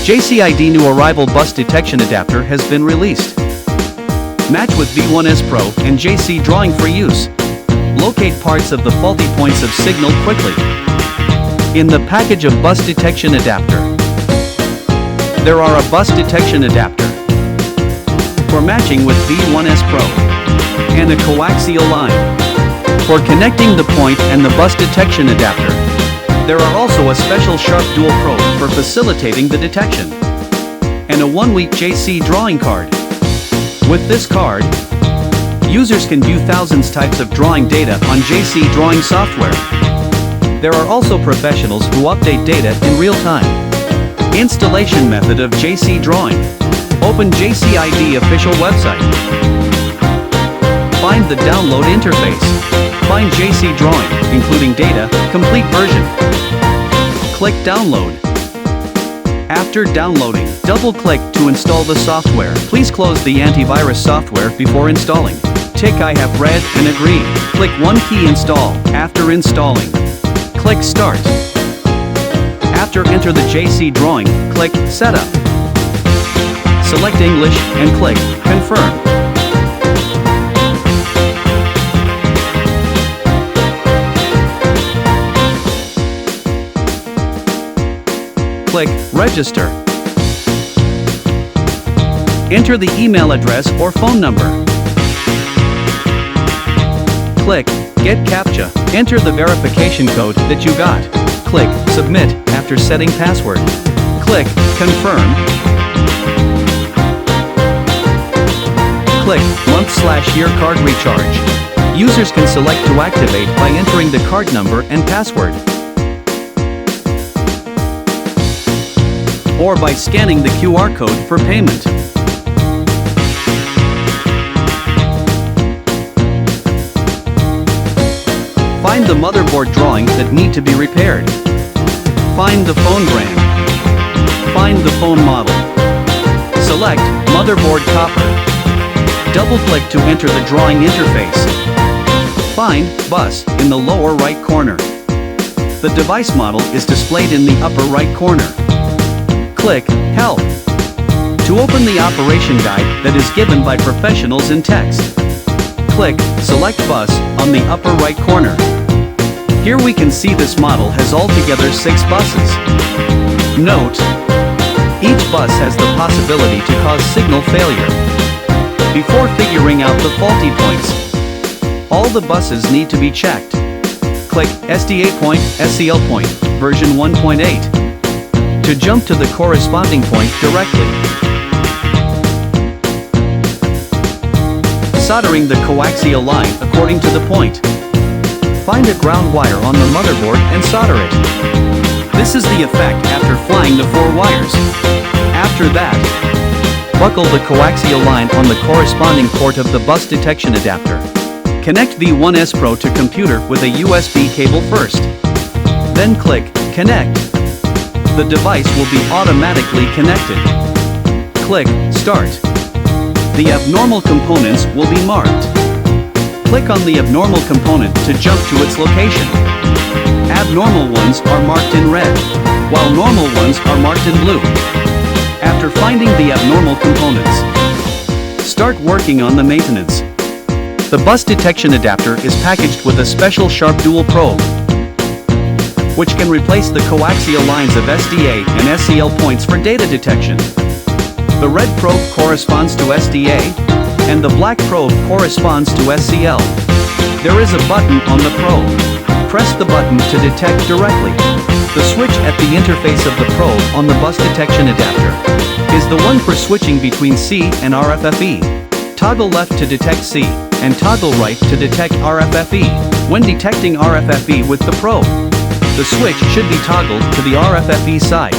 JCID new arrival bus detection adapter has been released. Match with V1S Pro and jcdrawing for use. Locate parts of the faulty points of signal quickly. In the package of bus detection adapter, there are a bus detection adapter for matching with V1S Pro and a coaxial line for connecting the point and the bus detection adapter. There are also a special sharp dual probe for facilitating the detection and a 1-week jcdrawing card. With this card, users can view thousands types of drawing data on jcdrawing software. There are also professionals who update data in real time. Installation method of jcdrawing. Open JCID official website. Find the download interface. Find jcdrawing, including data, complete version. Click download. After downloading, double-click to install the software. Please close the antivirus software before installing. Tick I have read and agree. Click one key install. After installing, click start. After enter the jcdrawing, click setup. Select English and click confirm. Click register. Enter the email address or phone number. Click Get CAPTCHA. Enter the verification code that you got. Click Submit after setting password. Click Confirm. Click month/year card recharge. Users can select to activate by entering the card number and password, or by scanning the QR code for payment. Find the motherboard drawings that need to be repaired. Find the phone brand. Find the phone model. Select motherboard copper. Double-click to enter the drawing interface. Find bus in the lower right corner. The device model is displayed in the upper right corner. Click Help to open the operation guide that is given by professionals in text. Click Select Bus on the upper right corner. Here we can see this model has altogether 6 buses. Note, each bus has the possibility to cause signal failure. Before figuring out the faulty points, all the buses need to be checked. Click SDA point, SCL point, version 1.8. to jump to the corresponding point directly. Soldering the coaxial line according to the point. Find a ground wire on the motherboard and solder it. This is the effect after flying the 4 wires. After that, buckle the coaxial line on the corresponding port of the bus detection adapter. Connect V1S Pro to computer with a USB cable first. Then click Connect. The device will be automatically connected. Click Start. The abnormal components will be marked. Click on the abnormal component to jump to its location. Abnormal ones are marked in red, while normal ones are marked in blue. After finding the abnormal components, start working on the maintenance. The bus detection adapter is packaged with a special sharp dual probe, which can replace the coaxial lines of SDA and SCL points for data detection. The red probe corresponds to SDA, and the black probe corresponds to SCL. There is a button on the probe. Press the button to detect directly. The switch at the interface of the probe on the bus detection adapter is the one for switching between C and RFFE. Toggle left to detect C, and toggle right to detect RFFE. When detecting RFFE with the probe, the switch should be toggled to the RFFE side.